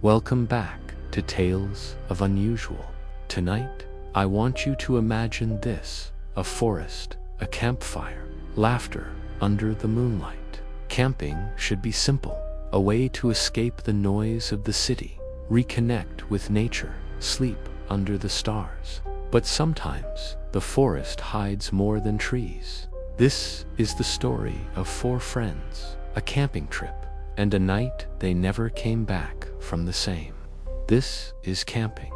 Welcome back to Tales of Unusual. Tonight, I want you to imagine this: a forest, a campfire, laughter under the moonlight. Camping should be simple, a way to escape the noise of the city, reconnect with nature, sleep under the stars. But sometimes, the forest hides more than trees. This is the story of 4 friends, a camping trip, and a night they never came back from the same. This is camping.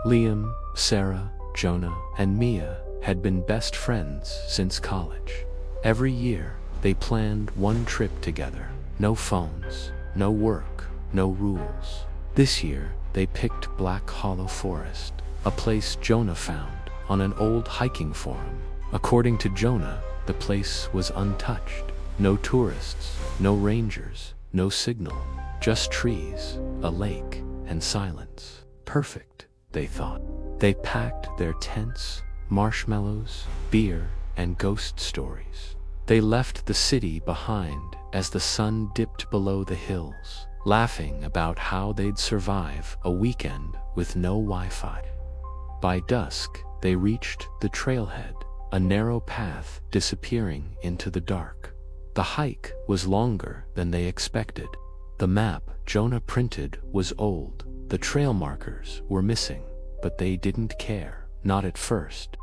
Liam, Sarah, Jonah, and Mia had been best friends since college. Every year, they planned one trip together. No phones, no work, no rules. This year, they picked Black Hollow Forest, a place Jonah found on an old hiking forum. According to Jonah, the place was untouched. No tourists, no rangers, no signal, just trees, a lake, and silence. Perfect, they thought. They packed their tents, marshmallows, beer, and ghost stories. They left the city behind as the sun dipped below the hills, laughing about how they'd survive a weekend with no Wi-Fi. By dusk, they reached the trailhead, a narrow path disappearing into the dark. The hike was longer than they expected. The map Jonah printed was old. The trail markers were missing, but they didn't care, not at first.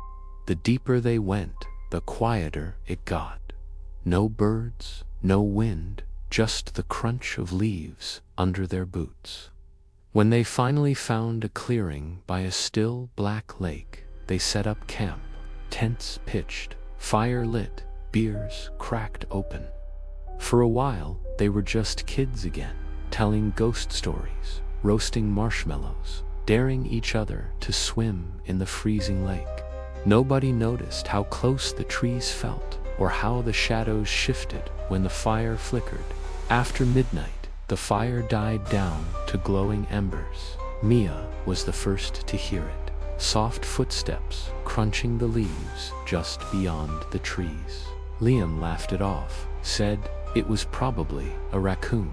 The deeper they went, the quieter it got. No birds, no wind, just the crunch of leaves under their boots. When they finally found a clearing by a still black lake, they set up camp. Tents pitched, fire lit, beers cracked open. For a while, they were just kids again, telling ghost stories, roasting marshmallows, daring each other to swim in the freezing lake. Nobody noticed how close the trees felt, or how the shadows shifted when the fire flickered. After midnight, the fire died down to glowing embers. Mia was the first to hear it. Soft footsteps crunching the leaves just beyond the trees. Liam laughed it off, said it was probably a raccoon.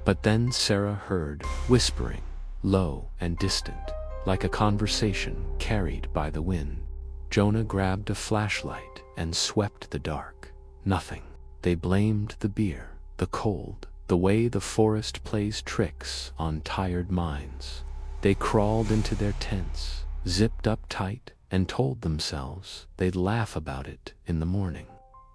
But then Sarah heard whispering, low and distant, like a conversation carried by the wind. Jonah grabbed a flashlight and swept the dark. Nothing. They blamed the beer, the cold, the way the forest plays tricks on tired minds. They crawled into their tents, zipped up tight, and told themselves they'd laugh about it in the morning.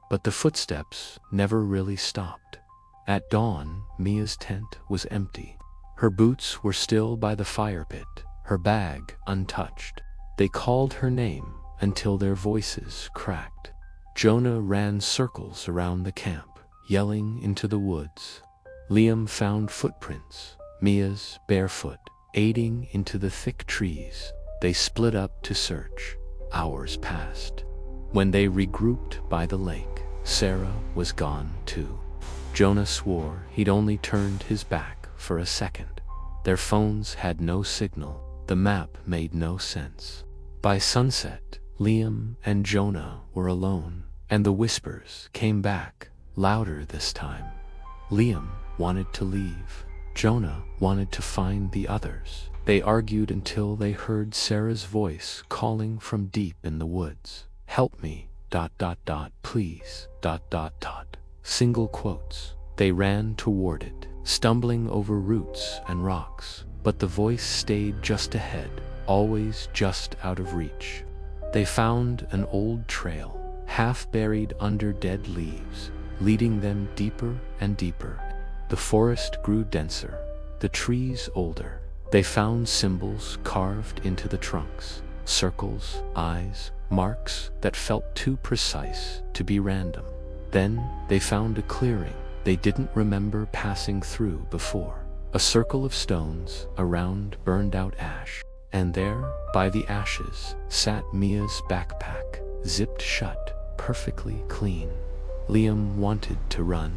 But the footsteps never really stopped. At dawn, Mia's tent was empty. Her boots were still by the fire pit, her bag untouched. They called her name until their voices cracked. Jonah ran circles around the camp, yelling into the woods. Liam found footprints, Mia's barefoot, aiding into the thick trees. They split up to search. Hours passed. When they regrouped by the lake, Sarah was gone too. Jonah swore he'd only turned his back for a second. Their phones had no signal. The map made no sense. By sunset, Liam and Jonah were alone, and the whispers came back, louder this time. Liam wanted to leave. Jonah wanted to find the others. They argued until they heard Sarah's voice calling from deep in the woods. Help me, ... please, ... Single quotes. They ran toward it, stumbling over roots and rocks, but the voice stayed just ahead, always just out of reach. They found an old trail, half buried under dead leaves, leading them deeper and deeper. The forest grew denser, the trees older. They found symbols carved into the trunks, circles, eyes, marks that felt too precise to be random. Then they found a clearing they didn't remember passing through before. A circle of stones around burned out ash. And there, by the ashes, sat Mia's backpack, zipped shut, perfectly clean. Liam wanted to run.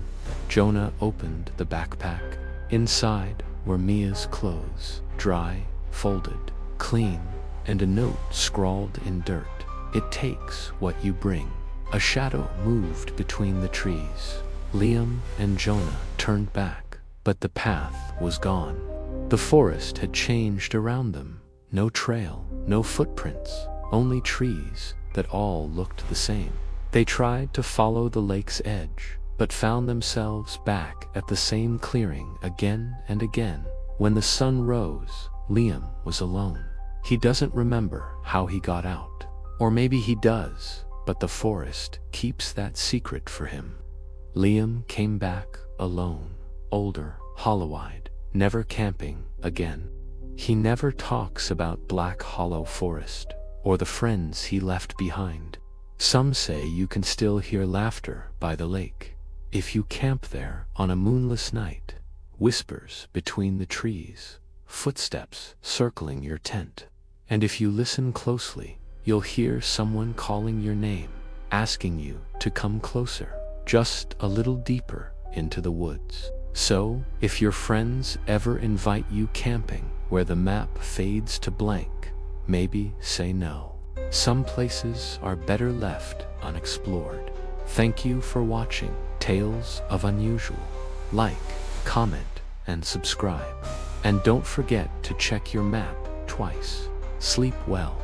Jonah opened the backpack. Inside were Mia's clothes, dry, folded, clean, and a note scrawled in dirt. It takes what you bring. A shadow moved between the trees. Liam and Jonah turned back, but the path was gone. The forest had changed around them. No trail, no footprints, only trees that all looked the same. They tried to follow the lake's edge, but found themselves back at the same clearing again and again. When the sun rose, Liam was alone. He doesn't remember how he got out. Or maybe he does, but the forest keeps that secret for him. Liam came back alone, older, hollow-eyed, never camping again. He never talks about Black Hollow Forest or the friends he left behind. Some say you can still hear laughter by the lake if you camp there on a moonless night. Whispers between the trees, footsteps circling your tent. And if you listen closely, you'll hear someone calling your name, asking you to come closer, just a little deeper into the woods. So, if your friends ever invite you camping where the map fades to blank, maybe say no. Some places are better left unexplored. Thank you for watching Tales of Unusual. Like, comment, and subscribe. And don't forget to check your map twice. Sleep well.